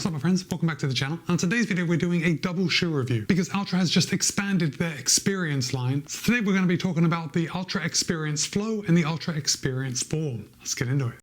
What's up my friends, welcome back to the channel. On today's video we're doing a double shoe review because Altra has just expanded their Experience line. So today we're going to be talking about the Altra Experience Flow and the Altra Experience Form. Let's get into it.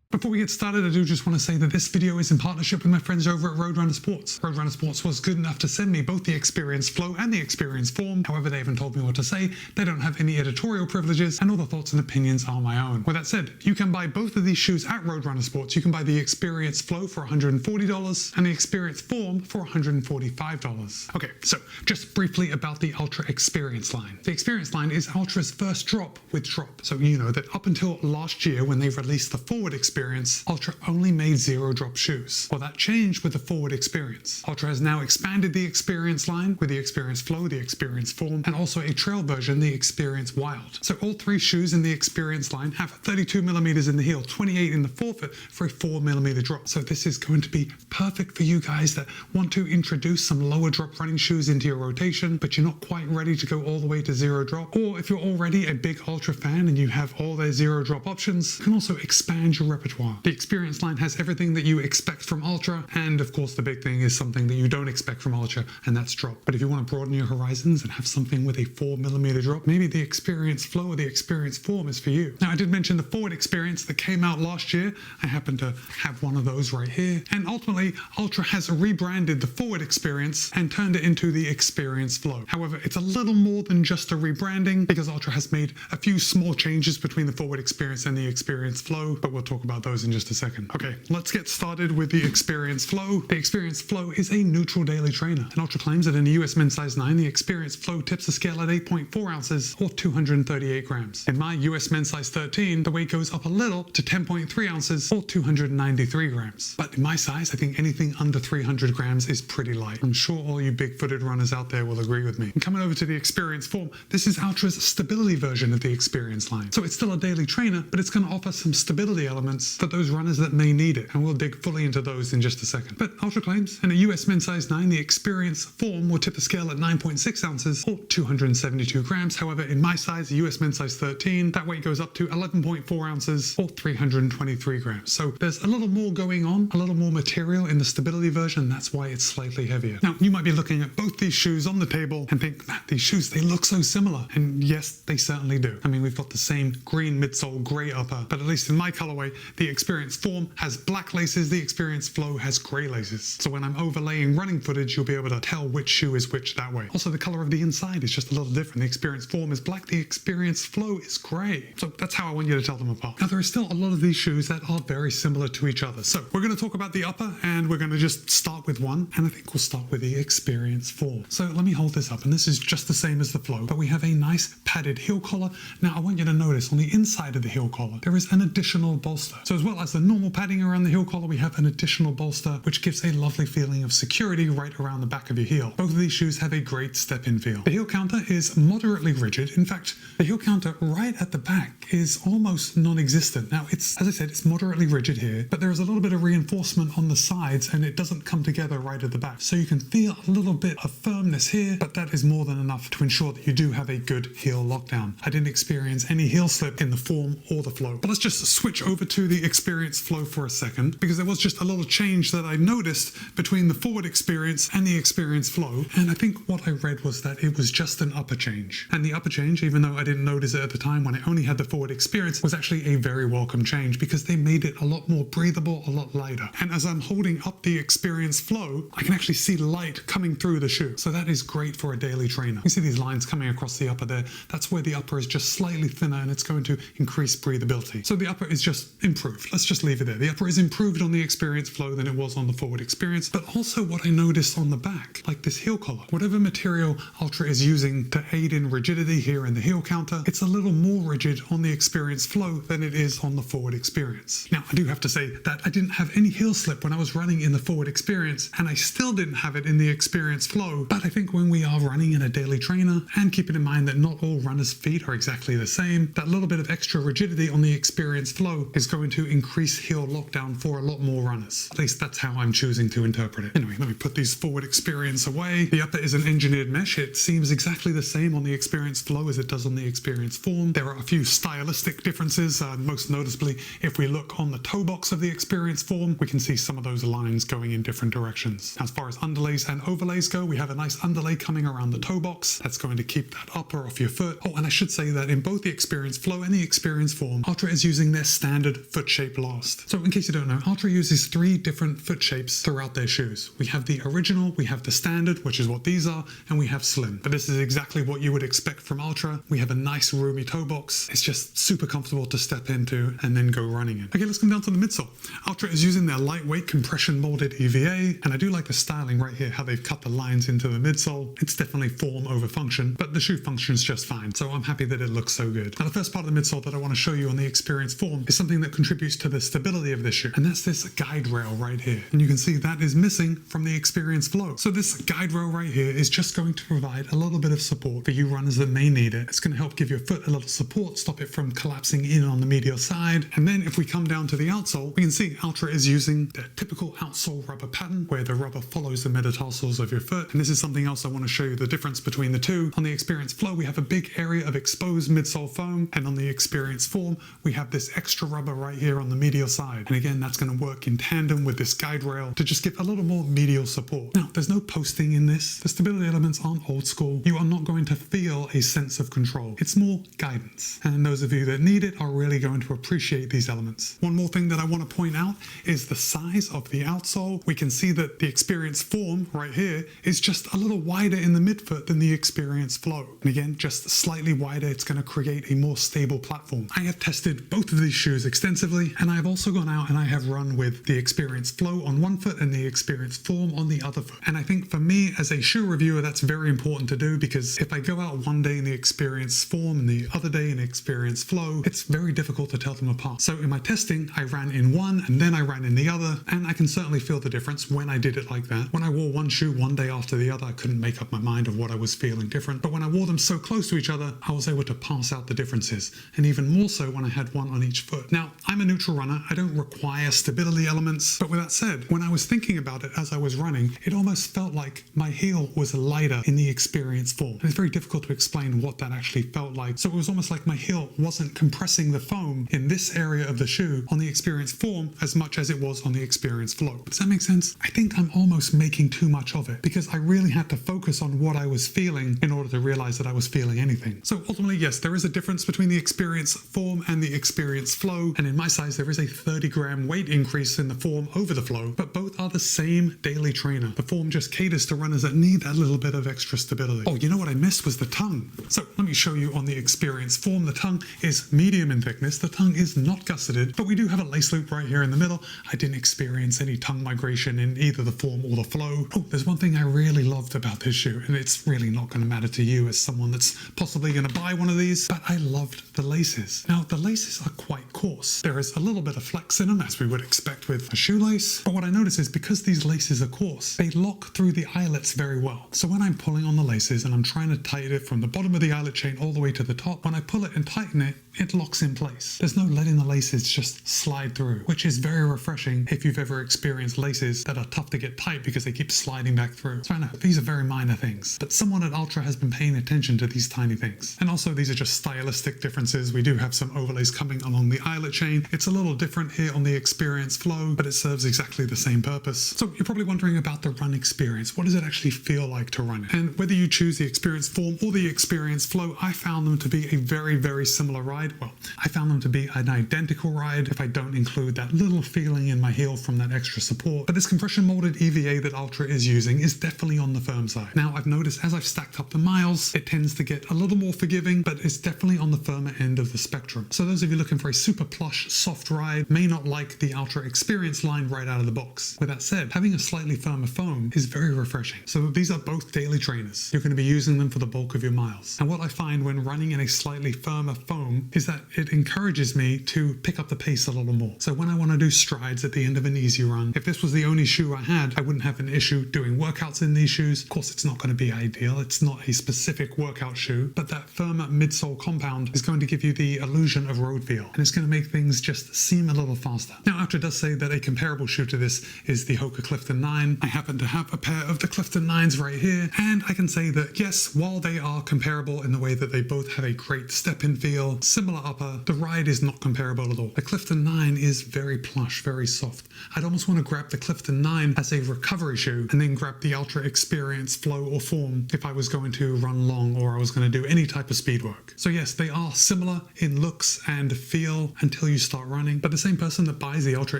Before we get started, I do just want to say that this video is in partnership with my friends over at Roadrunner Sports. Roadrunner Sports was good enough to send me both the Experience Flow and the Experience Form. However, they haven't told me what to say. They don't have any editorial privileges, and all the thoughts and opinions are my own. With that said, you can buy both of these shoes at Roadrunner Sports. You can buy the Experience Flow for $140 and the Experience Form for $145. Okay, so just briefly about the Altra Experience line. The Experience line is Altra's first drop with drop. So you know that up until last year when they released the Forward Experience, Altra only made zero drop shoes. Well, that changed with the Forward Experience. Altra has now expanded the Experience line with the Experience Flow, the Experience Form, and also a trail version, the Experience Wild. So all three shoes in the Experience line have 32mm in the heel, 28 in the forefoot for a 4mm drop. So this is going to be perfect for you guys that want to introduce some lower drop running shoes into your rotation, but you're not quite ready to go all the way to zero drop. Or if you're already a big Altra fan and you have all their zero drop options, you can also expand your repertoire. The Experience line has everything that you expect from Altra, and of course the big thing is something that you don't expect from Altra, and that's drop. But if you want to broaden your horizons and have something with a 4mm drop, maybe the Experience Flow or the Experience Form is for you. Now I did mention the Forward Experience that came out last year. I happen to have one of those right here, and ultimately Altra has rebranded the Forward Experience and turned it into the Experience Flow. However, it's a little more than just a rebranding because Altra has made a few small changes between the Forward Experience and the Experience Flow, but we'll talk about those in just a second. Okay, let's get started with the Experience Flow. The Experience Flow is a neutral daily trainer, and Altra claims that in the US men's size 9, the Experience Flow tips the scale at 8.4 ounces or 238 grams. In my US men's size 13, the weight goes up a little to 10.3 ounces or 293 grams. But in my size, I think anything under 300 grams is pretty light. I'm sure all you big-footed runners out there will agree with me. And coming over to the Experience Form, this is Altra's stability version of the Experience line. So it's still a daily trainer, but it's going to offer some stability elements for those runners that may need it, and we'll dig fully into those in just a second. But Altra claims in a US men's size 9, the Experience Form will tip the scale at 9.6 ounces or 272 grams. However, in my size, the US men's size 13, that weight goes up to 11.4 ounces or 323 grams. So there's a little more going on, a little more material in the stability version. That's why it's slightly heavier. Now, you might be looking at both these shoes on the table and think, man, these shoes, they look so similar. And yes, they certainly do. I mean, we've got the same green midsole, gray upper, but at least in my colorway, the Experience Form has black laces, the Experience Flow has gray laces. So when I'm overlaying running footage, you'll be able to tell which shoe is which that way. Also, the color of the inside is just a little different. The Experience Form is black, the Experience Flow is gray. So that's how I want you to tell them apart. Now, there are still a lot of these shoes that are very similar to each other. So we're going to talk about the upper, and we're going to just start with one, and I think we'll start with the Experience Form. So let me hold this up, and this is just the same as the Flow, but we have a nice padded heel collar. Now, I want you to notice on the inside of the heel collar, there is an additional bolster. So as well as the normal padding around the heel collar, we have an additional bolster, which gives a lovely feeling of security right around the back of your heel. Both of these shoes have a great step-in feel. The heel counter is moderately rigid. In fact, the heel counter right at the back is almost non-existent. Now, it's, as I said, it's moderately rigid here, but there is a little bit of reinforcement on the sides, and it doesn't come together right at the back. So you can feel a little bit of firmness here, but that is more than enough to ensure that you do have a good heel lockdown. I didn't experience any heel slip in the Form or the Flow. But let's just switch over to the Experience Flow for a second, because there was just a little change that I noticed between the Forward Experience and the Experience Flow, and I think what I read was that it was just an upper change. And the upper change, even though I didn't notice it at the time when I only had the Forward Experience, was actually a very welcome change because they made it a lot more breathable, a lot lighter. And as I'm holding up the Experience Flow, I can actually see light coming through the shoe. So that is great for a daily trainer. You see these lines coming across the upper there. That's where the upper is just slightly thinner, and it's going to increase breathability. So the upper is just improved. Let's just leave it there. The upper is improved on the Experience Flow than it was on the Forward Experience, but also what I noticed on the back, like this heel collar. Whatever material Altra is using to aid in rigidity here in the heel counter, it's a little more rigid on the Experience Flow than it is on the Forward Experience. Now, I do have to say that I didn't have any heel slip when I was running in the Forward Experience, and I still didn't have it in the Experience Flow, but I think when we are running in a daily trainer, and keeping in mind that not all runners' feet are exactly the same, that little bit of extra rigidity on the Experience Flow is going to increase heel lockdown for a lot more runners. At least that's how I'm choosing to interpret it. Anyway, let me put these forward experience away. The upper is an engineered mesh. It seems exactly the same on the Experience Flow as it does on the Experience Form. There are a few stylistic differences, most noticeably if we look on the toe box of the Experience Form, we can see some of those lines going in different directions. As far as underlays and overlays go, we have a nice underlay coming around the toe box. That's going to keep that upper off your foot. Oh, and I should say that in both the Experience Flow and the Experience Form, Altra is using their standard foot shape last. So in case you don't know, Altra uses 3 different foot shapes throughout their shoes. We have the original, we have the standard, which is what these are, and we have slim. But this is exactly what you would expect from Altra. We have a nice roomy toe box. It's just super comfortable to step into and then go running in. Okay, let's come down to the midsole. Altra is using their lightweight compression molded EVA, and I do like the styling right here, how they've cut the lines into the midsole. It's definitely form over function, but the shoe functions just fine, so I'm happy that it looks so good. Now the first part of the midsole that I want to show you on the Experience Form is something that contributes to the stability of this shoe, and that's this guide rail right here. And you can see that is missing from the Experience Flow. So this guide rail right here is just going to provide a little bit of support for you runners that may need it. It's going to help give your foot a little support, stop it from collapsing in on the medial side. And then if we come down to the outsole, we can see Altra is using the typical outsole rubber pattern where the rubber follows the metatarsals of your foot. And this is something else I want to show you the difference between the two. On the Experience Flow, we have a big area of exposed midsole foam, and on the Experience Form, we have this extra rubber right here on the medial side. And again, that's going to work in tandem with this guide rail to just give a little more medial support. Now, there's no posting in this. The stability elements aren't old school. You are not going to feel a sense of control. It's more guidance. And those of you that need it are really going to appreciate these elements. One more thing that I want to point out is the size of the outsole. We can see that the Experience Form right here is just a little wider in the midfoot than the Experience Flow. And again, just slightly wider, it's going to create a more stable platform. I have tested both of these shoes extensively, and I have also gone out and I have run with the Experience Flow on one foot and the Experience Form on the other foot. And I think for me as a shoe reviewer, that's very important to do, because if I go out one day in the Experience Form and the other day in the Experience Flow, it's very difficult to tell them apart. So in my testing, I ran in one and then I ran in the other, and I can certainly feel the difference when I did it like that. When I wore one shoe one day after the other, I couldn't make up my mind of what I was feeling different. But when I wore them so close to each other, I was able to parse out the differences, and even more so when I had one on each foot. Now, I'm a neutral runner. I don't require stability elements, but with that said, when I was thinking about it as I was running, it almost felt like my heel was lighter in the Experience Form. And it's very difficult to explain what that actually felt like. So it was almost like my heel wasn't compressing the foam in this area of the shoe on the Experience Form as much as it was on the Experience Flow. Does that make sense? I think I'm almost making too much of it, because I really had to focus on what I was feeling in order to realize that I was feeling anything. So ultimately, yes, there is a difference between the Experience Form and the Experience Flow, and in my size there is a 30-gram weight increase in the Form over the Flow, but both are the same daily trainer. The Form just caters to runners that need that little bit of extra stability. Oh, you know what I missed was the tongue. So let me show you on the Experience Form. The tongue is medium in thickness. The tongue is not gusseted, but we do have a lace loop right here in the middle. I didn't experience any tongue migration in either the Form or the Flow. Oh, there's one thing I really loved about this shoe, and it's really not going to matter to you as someone that's possibly going to buy one of these, but I loved the laces. Now, the laces are quite coarse. There is a little bit of flex in them, as we would expect with a shoelace, but what I notice is because these laces are coarse, they lock through the eyelets very well. So when I'm pulling on the laces and I'm trying to tighten it from the bottom of the eyelet chain all the way to the top, when I pull it and tighten it, it locks in place. There's no letting the laces just slide through, which is very refreshing if you've ever experienced laces that are tough to get tight because they keep sliding back through. So I know these are very minor things, but someone at Altra has been paying attention to these tiny things. And also these are just stylistic differences. We do have some overlays coming along the eyelet chain. It's a little different here on the Experience Flow, but it serves exactly the same purpose. So you're probably wondering about the run experience. What does it actually feel like to run it? And whether you choose the Experience Form or the Experience Flow, I found them to be a very, very similar ride. Well, I found them to be an identical ride if I don't include that little feeling in my heel from that extra support. But this compression molded EVA that Altra is using is definitely on the firm side. Now, I've noticed as I've stacked up the miles, it tends to get a little more forgiving, but it's definitely on the firmer end of the spectrum. So those of you looking for a super plush, soft ride may not like the Altra Experience line right out of the box. With that said, having a slightly firmer foam is very refreshing. So these are both daily trainers. You're going to be using them for the bulk of your miles. And what I find when running in a slightly firmer foam is that it encourages me to pick up the pace a little more. So when I want to do strides at the end of an easy run, if this was the only shoe I had, I wouldn't have an issue doing workouts in these shoes. Of course, it's not going to be ideal. It's not a specific workout shoe, but that firmer midsole compound is going to give you the illusion of road feel, and it's going to make things just seem a little faster. Now, Altra does say that a comparable shoe to this is the Hoka Clifton 9. I happen to have a pair of the Clifton 9s right here, and I can say that yes, while they are comparable in the way that they both have a great step-in feel, similar upper, the ride is not comparable at all. The Clifton 9 is very plush, very soft. I'd almost want to grab the Clifton 9 as a recovery shoe and then grab the Altra Experience Flow or Form if I was going to run long or I was going to do any type of speed work. So yes, they are similar in looks and feel until you start running, but the same person that buys the Altra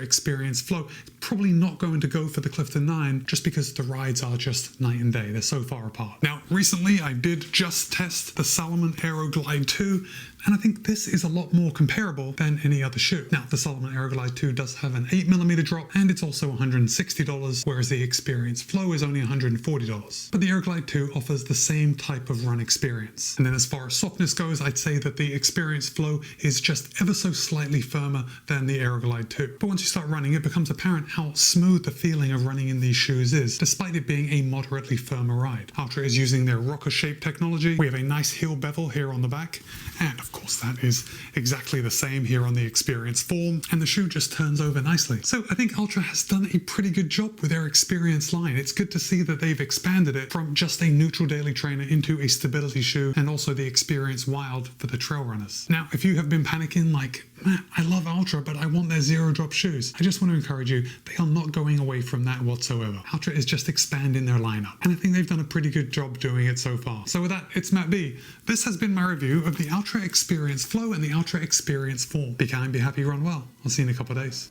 Experience Flow is probably not going to go for the Clifton 9 just because the rides are just night and day. They're so far apart. Now, recently I did just test the Salomon Aero Glide 2, and I think this is a lot more comparable than any other shoe. Now, the Salomon Aero Glide 2 does have an 8mm drop, and it's also $160, whereas the Experience Flow is only $140. But the Aero Glide 2 offers the same type of run experience. And then as far as softness goes, I'd say that the Experience Flow is just ever so slightly firmer than the Aero Glide 2. But once you start running, it becomes apparent how smooth the feeling of running in these shoes is, despite it being a moderately firmer ride. Altra is using their rocker shape technology. We have a nice heel bevel here on the back, and of course that is exactly the same here on the Experience Form, and the shoe just turns over nicely. So I think Altra has done a pretty good job with their Experience line. It's good to see that they've expanded it from just a neutral daily trainer into a stability shoe, and also the Experience Wild for the trail runners. Now, if you have been panicking like, man, I love Altra, but I want their zero drop shoes, I just want to encourage you, they are not going away from that whatsoever. Altra is just expanding their lineup, and I think they've done a pretty good job doing it so far. So with that, it's Matt B. This has been my review of the Altra Experience Flow and the Altra Experience Form. Be kind, be happy, run well. I'll see you in a couple of days.